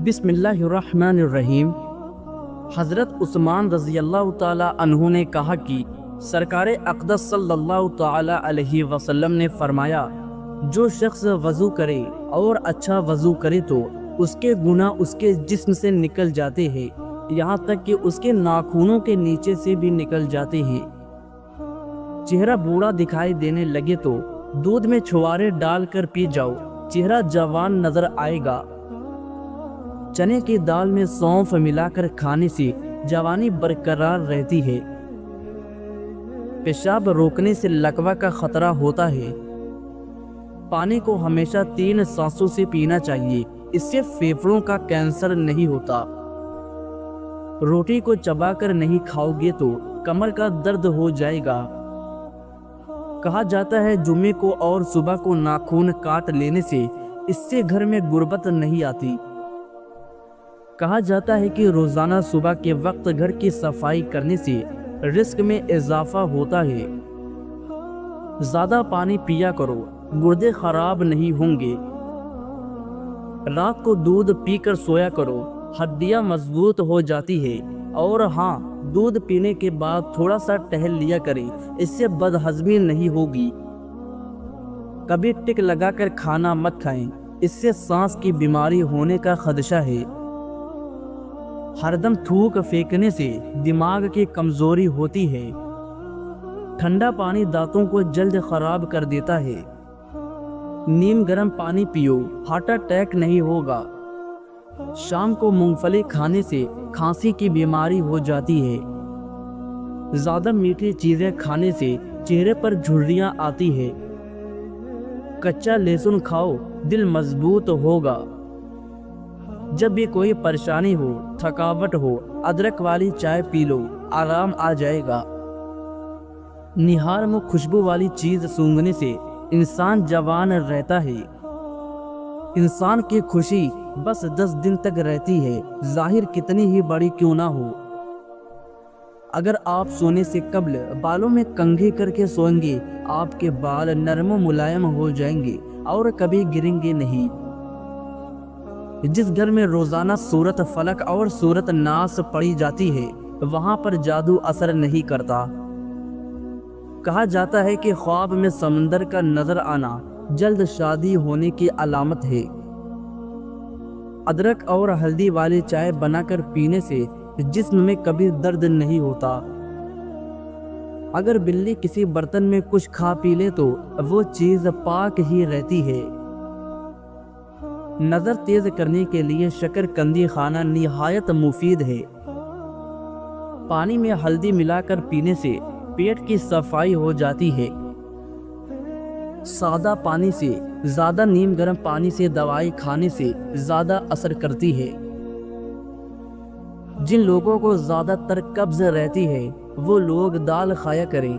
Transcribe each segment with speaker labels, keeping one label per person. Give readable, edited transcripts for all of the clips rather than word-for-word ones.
Speaker 1: بسم اللہ الرحمن الرحیم۔ حضرت عثمان رضی اللہ تعالی عنہ نے کہا کہ سرکار اقدس صلی اللہ تعالی علیہ وسلم نے فرمایا، جو شخص وضو کرے اور اچھا وضو کرے تو اس کے گناہ اس کے جسم سے نکل جاتے ہیں، یہاں تک کہ اس کے ناخنوں کے نیچے سے بھی نکل جاتے ہیں۔ چہرہ بوڑھا دکھائی دینے لگے تو دودھ میں چھوارے ڈال کر پی جاؤ، چہرہ جوان نظر آئے گا۔ چنے کی دال میں سونف ملا کر کھانے سے جوانی برقرار رہتی ہے۔ پیشاب روکنے سے لکوہ کا خطرہ ہوتا ہے۔ پانی کو ہمیشہ 3 سانسوں سے پینا چاہیے، اس سے پھیپھڑوں کا کینسر نہیں ہوتا۔ روٹی کو چبا کر نہیں کھاؤ گے تو کمر کا درد ہو جائے گا۔ کہا جاتا ہے جمعے کو اور صبح کو ناخن کاٹ لینے سے اس سے گھر میں غربت نہیں آتی۔ کہا جاتا ہے کہ روزانہ صبح کے وقت گھر کی صفائی کرنے سے رزق میں اضافہ ہوتا ہے۔ زیادہ پانی پیا کرو، گردے خراب نہیں ہوں گے۔ رات کو دودھ پی کر سویا کرو، ہڈیاں مضبوط ہو جاتی ہے۔ اور ہاں، دودھ پینے کے بعد تھوڑا سا ٹہل لیا کریں، اس سے بدہضمی نہیں ہوگی۔ کبھی ٹک لگا کر کھانا مت کھائیں، اس سے سانس کی بیماری ہونے کا خدشہ ہے۔ ہر دم تھوک پھینکنے سے دماغ کی کمزوری ہوتی ہے۔ ٹھنڈا پانی دانتوں کو جلد خراب کر دیتا ہے۔ نیم گرم پانی پیو، ہارٹ اٹیک نہیں ہوگا۔ شام کو مونگ پھلی کھانے سے کھانسی کی بیماری ہو جاتی ہے۔ زیادہ میٹھی چیزیں کھانے سے چہرے پر جھریاں آتی ہے۔ کچا لہسن کھاؤ، دل مضبوط ہوگا۔ جب بھی کوئی پریشانی ہو، تھکاوٹ ہو، ادرک والی چائے پی لو، آرام آ جائے گا۔ نہار میں خوشبو والی چیز سونگھنے سے انسان جوان رہتا ہے۔ انسان کی خوشی بس 10 دن تک رہتی ہے، ظاہر کتنی ہی بڑی کیوں نہ ہو۔ اگر آپ سونے سے قبل بالوں میں کنگھی کر کے سوئیں گے، آپ کے بال نرم و ملائم ہو جائیں گے اور کبھی گریں گے نہیں۔ جس گھر میں روزانہ سورت فلق اور سورت ناس پڑھی جاتی ہے، وہاں پر جادو اثر نہیں کرتا۔ کہا جاتا ہے کہ خواب میں سمندر کا نظر آنا جلد شادی ہونے کی علامت ہے۔ ادرک اور ہلدی والی چائے بنا کر پینے سے جسم میں کبھی درد نہیں ہوتا۔ اگر بلی کسی برتن میں کچھ کھا پی لے تو وہ چیز پاک ہی رہتی ہے۔ نظر تیز کرنے کے لیے شکر قندی کھانا نہایت مفید ہے۔ پانی میں ہلدی ملا کر پینے سے پیٹ کی صفائی ہو جاتی ہے۔ سادہ پانی سے زیادہ نیم گرم پانی سے دوائی کھانے سے زیادہ اثر کرتی ہے۔ جن لوگوں کو زیادہ تر قبض رہتی ہے، وہ لوگ دال کھایا کریں۔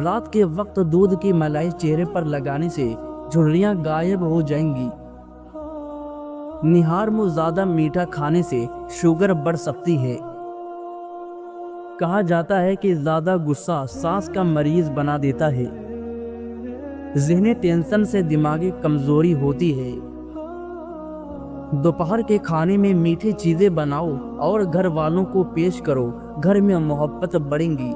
Speaker 1: رات کے وقت دودھ کی ملائی چہرے پر لگانے سے جھریاں غائب ہو جائیں گی۔ نہار میں زیادہ میٹھا کھانے سے شوگر بڑھ سکتی ہے۔ کہا جاتا ہے کہ زیادہ غصہ سانس کا مریض بنا دیتا ہے۔ ذہنی ٹینشن سے دماغی کمزوری ہوتی ہے۔ دوپہر کے کھانے میں میٹھی چیزیں بناؤ اور گھر والوں کو پیش کرو، گھر میں محبت بڑھیں گی۔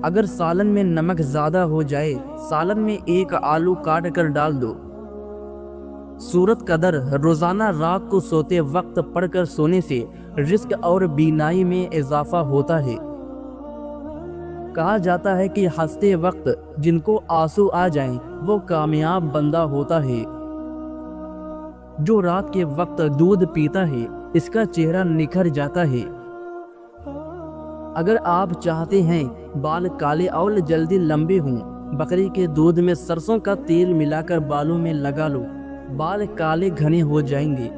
Speaker 1: اگر سالن میں نمک زیادہ ہو جائے، سالن میں 1 آلو کاٹ کر ڈال دو۔ سورت قدر روزانہ رات کو سوتے وقت پڑھ کر سونے سے رزق اور بینائی میں اضافہ ہوتا ہے۔ کہا جاتا ہے کہ ہنستے وقت جن کو آنسو آ جائیں وہ کامیاب بندہ ہوتا ہے۔ جو رات کے وقت دودھ پیتا ہے، اس کا چہرہ نکھر جاتا ہے۔ اگر آپ چاہتے ہیں بال کالے اور جلدی لمبے ہوں، بکری کے دودھ میں سرسوں کا تیل ملا کر بالوں میں لگا لو، بال کالے گھنے ہو جائیں گے۔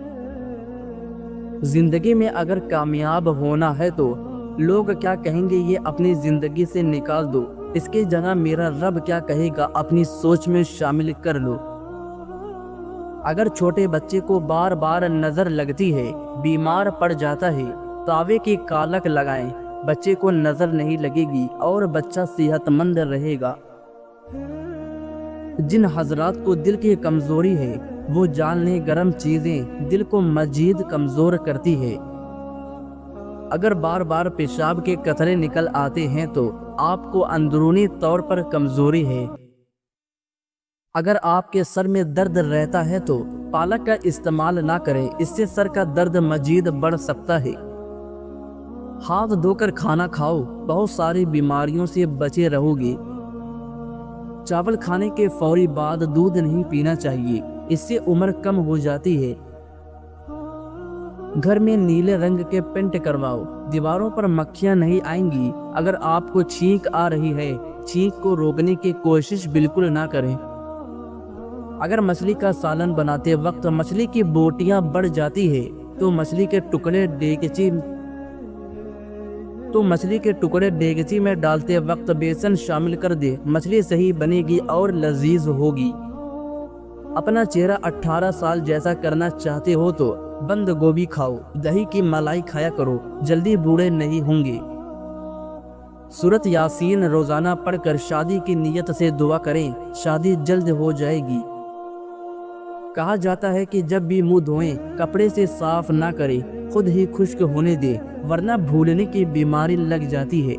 Speaker 1: زندگی میں اگر کامیاب ہونا ہے تو لوگ کیا کہیں گے یہ اپنی زندگی سے نکال دو، اس کی جگہ میرا رب کیا کہے گا اپنی سوچ میں شامل کر لو۔ اگر چھوٹے بچے کو بار بار نظر لگتی ہے، بیمار پڑ جاتا ہے، تاوے کی کالک لگائیں، بچے کو نظر نہیں لگے گی اور بچہ صحت مند رہے گا۔ جن حضرات کو دل کی کمزوری ہے وہ جان لیں گرم چیزیں دل کو مزید کمزور کرتی ہے۔ اگر بار بار پیشاب کے قطرے نکل آتے ہیں تو آپ کو اندرونی طور پر کمزوری ہے۔ اگر آپ کے سر میں درد رہتا ہے تو پالک کا استعمال نہ کریں، اس سے سر کا درد مزید بڑھ سکتا ہے۔ ہاتھ دھو کر کھانا کھاؤ، بہت ساری بیماریوں سے بچے رہو گے۔ چاول کھانے کے فوری بعد دودھ نہیں پینا چاہیے، اس سے عمر کم ہو جاتی ہے۔ گھر میں نیلے رنگ کے پینٹ کرواؤ، دیواروں پر مکھیاں نہیں آئیں گی۔ اگر آپ کو چھینک آ رہی ہے، چھینک کو روکنے کی کوشش بالکل نہ کریں۔ اگر مچھلی کا سالن بناتے وقت مچھلی کی بوٹیاں بڑھ جاتی ہے تو مچھلی کے ٹکڑے ڈیگچی میں ڈالتے وقت بیسن شامل کر دے، مچھلی صحیح بنے گی اور لذیذ ہوگی۔ اپنا چہرہ 18 سال جیسا کرنا چاہتے ہو تو بند گوبھی کھاؤ، دہی کی ملائی کھایا کرو، جلدی بوڑھے نہیں ہوں گے۔ سورۃ یاسین روزانہ پڑھ کر شادی کی نیت سے دعا کریں، شادی جلد ہو جائے گی۔ کہا جاتا ہے کہ جب بھی منہ دھوئیں کپڑے سے صاف نہ کریں، خود ہی خشک ہونے دیں، ورنہ بھولنے کی بیماری لگ جاتی ہے۔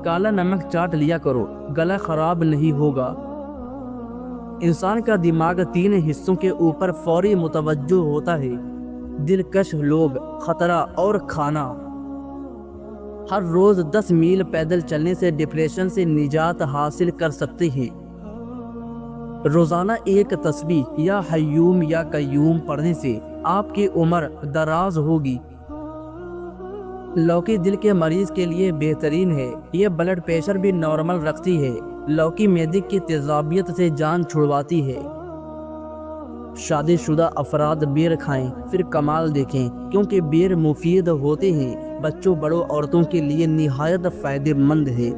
Speaker 1: کالا نمک چاٹ لیا کرو، گلا خراب نہیں ہوگا۔ انسان کا دماغ 3 حصوں کے اوپر فوری متوجہ ہوتا ہے: دلکش لوگ، خطرہ اور کھانا۔ ہر روز 10 میل پیدل چلنے سے ڈپریشن سے نجات حاصل کر سکتے ہیں۔ روزانہ ایک تسبیح یا حیوم یا قیوم پڑھنے سے آپ کی عمر دراز ہوگی۔ لوکی دل کے مریض کے لیے بہترین ہے، یہ بلڈ پریشر بھی نارمل رکھتی ہے۔ لوکی معدے کی تیزابیت سے جان چھڑواتی ہے۔ شادی شدہ افراد بیر کھائیں پھر کمال دیکھیں، کیونکہ بیر مفید ہوتے ہیں، بچوں بڑوں عورتوں کے لیے نہایت فائدہ مند ہے۔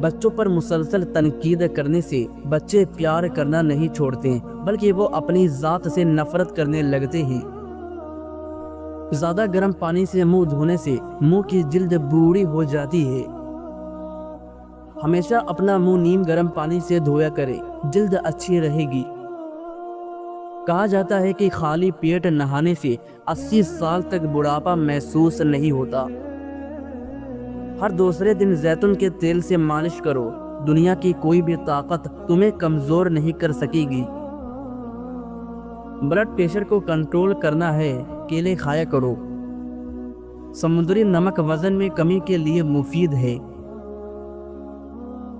Speaker 1: بچوں پر مسلسل تنقید کرنے سے بچے پیار کرنا نہیں چھوڑتے، بلکہ وہ اپنی ذات سے نفرت کرنے لگتے ہیں۔ زیادہ گرم پانی سے منہ دھونے سے منہ کی جلد بوڑھی ہو جاتی ہے۔ ہمیشہ اپنا منہ نیم گرم پانی سے دھویا کرے، جلد اچھی رہے گی۔ کہا جاتا ہے کہ خالی پیٹ نہانے سے 80 سال تک بڑھاپا محسوس نہیں ہوتا۔ ہر دوسرے دن زیتون کے تیل سے مالش کرو، دنیا کی کوئی بھی طاقت تمہیں کمزور نہیں کر سکے گی۔ بلڈ پریشر کو کنٹرول کرنا ہے، کیلے کھایا کرو۔ سمندری نمک وزن میں کمی کے لیے مفید ہے۔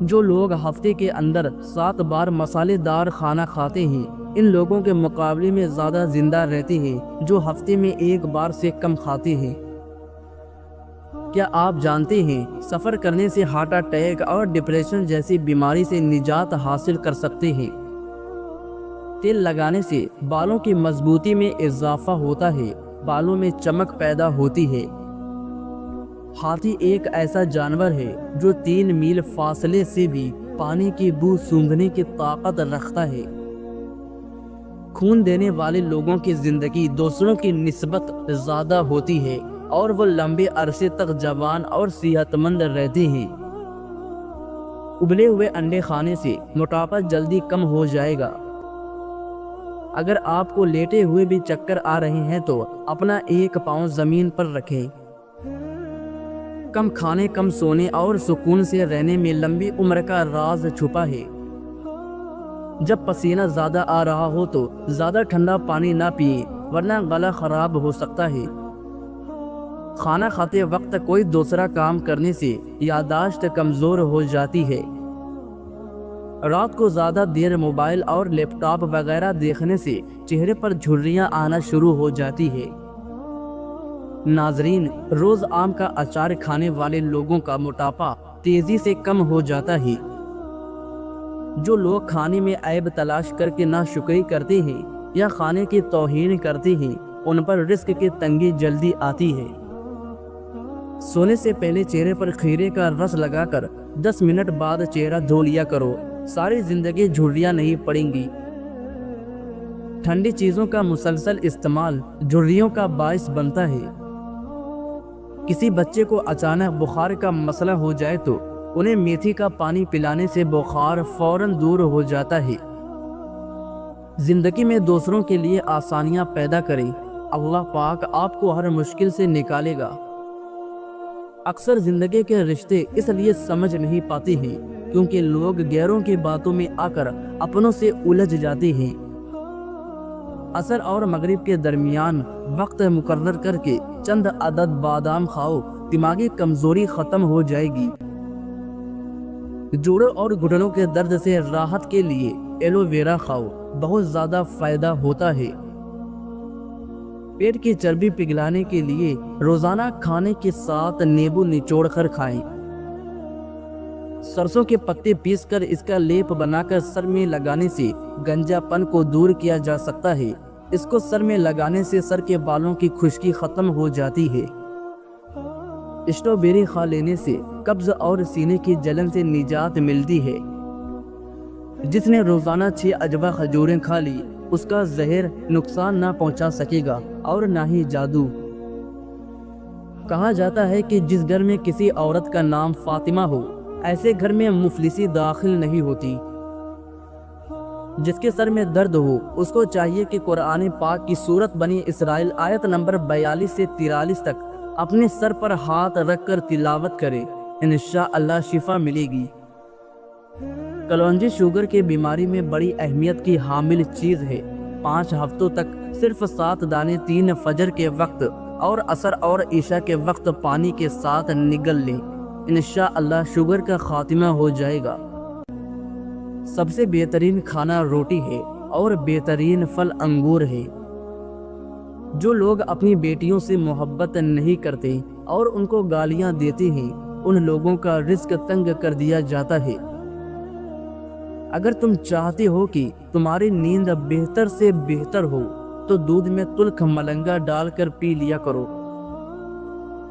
Speaker 1: جو لوگ ہفتے کے اندر 7 بار مسالے دار کھانا کھاتے ہیں، ان لوگوں کے مقابلے میں زیادہ زندہ رہتے ہیں جو ہفتے میں 1 بار سے کم کھاتے ہیں۔ کیا آپ جانتے ہیں سفر کرنے سے ہارٹ اٹیک اور ڈپریشن جیسی بیماری سے نجات حاصل کر سکتے ہیں؟ تیل لگانے سے بالوں کی مضبوطی میں اضافہ ہوتا ہے، بالوں میں چمک پیدا ہوتی ہے۔ ہاتھی ایک ایسا جانور ہے جو 3 میل فاصلے سے بھی پانی کی بو سونگھنے کی طاقت رکھتا ہے۔ خون دینے والے لوگوں کی زندگی دوسروں کی نسبت زیادہ ہوتی ہے اور وہ لمبے عرصے تک جوان اور صحت مند رہتے ہیں۔ ابلے ہوئے انڈے کھانے سے موٹاپا جلدی کم ہو جائے گا۔ اگر آپ کو لیٹے ہوئے بھی چکر آ رہے ہیں تو اپنا 1 پاؤں زمین پر رکھیں۔ کم کھانے، کم سونے اور سکون سے رہنے میں لمبی عمر کا راز چھپا ہے۔ جب پسینہ زیادہ آ رہا ہو تو زیادہ ٹھنڈا پانی نہ پئیں، ورنہ گلا خراب ہو سکتا ہے۔ کھانا کھاتے وقت کوئی دوسرا کام کرنے سے یادداشت کمزور ہو جاتی ہے۔ رات کو زیادہ دیر موبائل اور لیپ ٹاپ وغیرہ دیکھنے سے چہرے پر جھریاں آنا شروع ہو جاتی ہے۔ ناظرین، روز آم کا اچار کھانے والے لوگوں کا موٹاپا تیزی سے کم ہو جاتا ہے۔ جو لوگ کھانے میں عیب تلاش کر کے ناشکری کرتے ہیں یا کھانے کی توہین کرتے ہیں، ان پر رزق کی تنگی جلدی آتی ہے۔ سونے سے پہلے چہرے پر کھیرے کا رس لگا کر 10 منٹ بعد چہرہ دھو لیا کرو، ساری زندگی جھریاں نہیں پڑیں گی۔ ٹھنڈی چیزوں کا مسلسل استعمال جھریوں کا باعث بنتا ہے۔ کسی بچے کو اچانک بخار کا مسئلہ ہو جائے تو انہیں میتھی کا پانی پلانے سے بخار فوراً دور ہو جاتا ہے۔ زندگی میں دوسروں کے لیے آسانیاں پیدا کریں، اللہ پاک آپ کو ہر مشکل سے نکالے گا۔ اکثر زندگی کے رشتے اس لیے سمجھ نہیں پاتے ہیں کیونکہ لوگ غیروں کی باتوں میں آ کر اپنوں سے الجھ جاتے ہیں۔ عصر اور مغرب کے درمیان وقت مقرر کر کے چند عدد بادام کھاؤ، دماغی کمزوری ختم ہو جائے گی۔ جوڑوں اور گھٹنوں کے درد سے راحت کے لیے ایلو ویرا کھاؤ، بہت زیادہ فائدہ ہوتا ہے۔ پیٹ کی چربی پگھلانے کے لیے روزانہ کھانے کے ساتھ نیبو نچوڑ کر کھائیں۔ سرسوں کے پتے پیس کر اس کا لیپ بنا کر سر میں لگانے سے گنجا پن کو دور کیا جا سکتا ہے۔ اس کو سر میں لگانے سے سر کے بالوں کی خشکی ختم ہو جاتی ہے۔ اسٹرابیری کھا لینے سے قبض اور سینے کی جلن سے نجات ملتی ہے۔ جس نے روزانہ 6 عجبہ کھجوریں کھا لی اس کا زہر نقصان نہ پہنچا سکے گا اور نہ ہی جادو۔ کہا جاتا ہے کہ جس گھر میں کسی عورت کا نام فاطمہ ہو ایسے گھر میں مفلسی داخل نہیں ہوتی۔ جس کے سر میں درد ہو اس کو چاہیے کہ قرآن پاک کی سورت بنی اسرائیل آیت نمبر 42 سے 43 تک اپنے سر پر ہاتھ رکھ کر تلاوت کرے، انشاءاللہ شفا ملے گی۔ کلونجی شوگر کی بیماری میں بڑی اہمیت کی حامل چیز ہے۔ 5 ہفتوں تک صرف 7 دانے 3 فجر کے وقت اور عصر اور عشاء کے وقت پانی کے ساتھ نگل لیں، انشاءاللہ شوگر کا خاتمہ ہو جائے گا۔ سب سے بہترین کھانا روٹی ہے اور بہترین پھل انگور ہے۔ جو لوگ اپنی بیٹیوں سے محبت نہیں کرتے اور ان کو گالیاں دیتے ہیں ان لوگوں کا رزق تنگ کر دیا جاتا ہے۔ اگر تم چاہتے ہو کہ تمہاری نیند بہتر سے بہتر ہو تو دودھ میں تلخ ملنگا ڈال کر پی لیا کرو۔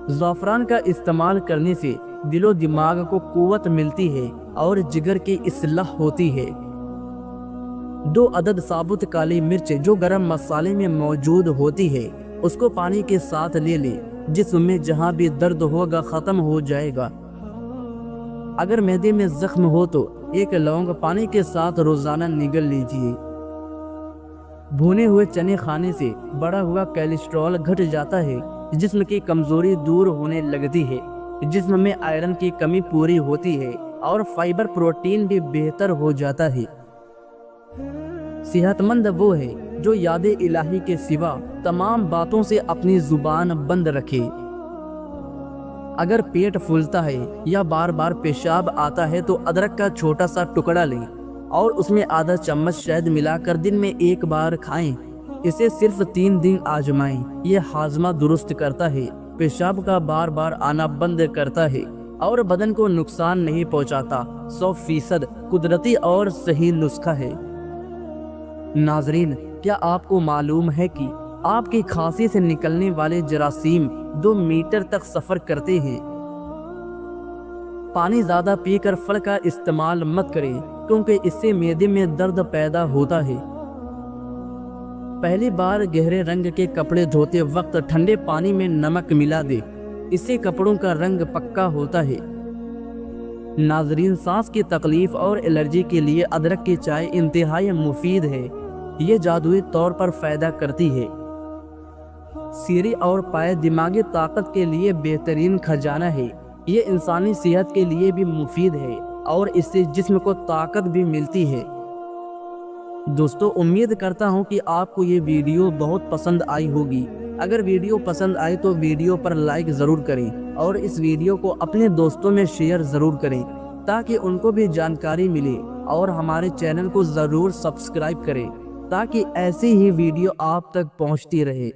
Speaker 1: زعفران کا استعمال کرنے سے دل و دماغ کو قوت ملتی ہے اور جگر کی اصلاح ہوتی ہے۔ 2 عدد ثابت کالی مرچ جو گرم مسالے میں موجود ہوتی ہے اس کو پانی کے ساتھ لے لیں، جسم میں جہاں بھی درد ہوگا ختم ہو جائے گا۔ اگر معدے میں زخم ہو تو 1 لونگ پانی کے ساتھ روزانہ نگل لیجیے۔ بھونے ہوئے چنے کھانے سے بڑا ہوا کولیسٹرول گھٹ جاتا ہے، جسم کی کمزوری دور ہونے لگتی ہے، جسم میں آئرن کی کمی پوری ہوتی ہے اور فائبر پروٹین بھی بہتر ہو جاتا ہے۔ صحت مند وہ ہے جو یاد الہی کے سوا تمام باتوں سے اپنی زبان بند رکھے۔ اگر پیٹ پھولتا ہے یا بار بار پیشاب آتا ہے تو ادرک کا چھوٹا سا ٹکڑا لیں اور اس میں آدھا چمچ شہد ملا کر دن میں 1 بار کھائیں۔ اسے صرف 3 دن آزمائیں، یہ ہاضمہ درست کرتا ہے، پیشاب کا بار بار آنا بند کرتا ہے اور بدن کو نقصان نہیں پہنچاتا۔ 100% قدرتی اور صحیح نسخہ ہے۔ ناظرین، کیا آپ کو معلوم ہے کہ آپ کی کھانسی سے نکلنے والے جراثیم 2 میٹر تک سفر کرتے ہیں؟ پانی زیادہ پی کر پھل کا استعمال مت کریں کیونکہ اس سے معدے میں درد پیدا ہوتا ہے۔ پہلی بار گہرے رنگ کے کپڑے دھوتے وقت ٹھنڈے پانی میں نمک ملا دے، اس سے کپڑوں کا رنگ پکا ہوتا ہے۔ ناظرین، سانس کی تکلیف اور الرجی کے لیے ادرک کی چائے انتہائی مفید ہے، یہ جادوئی طور پر فائدہ کرتی ہے۔ سیری اور پائے دماغی طاقت کے لیے بہترین خزانہ ہے، یہ انسانی صحت کے لیے بھی مفید ہے اور اس سے جسم کو طاقت بھی ملتی ہے۔ دوستو، امید کرتا ہوں کہ آپ کو یہ ویڈیو بہت پسند آئی ہوگی۔ اگر ویڈیو پسند آئی تو ویڈیو پر لائک ضرور کریں اور اس ویڈیو کو اپنے دوستوں میں شیئر ضرور کریں تاکہ ان کو بھی جانکاری ملے، اور ہمارے چینل کو ضرور سبسکرائب کریں تاکہ ایسی ہی ویڈیو آپ تک پہنچتی رہے۔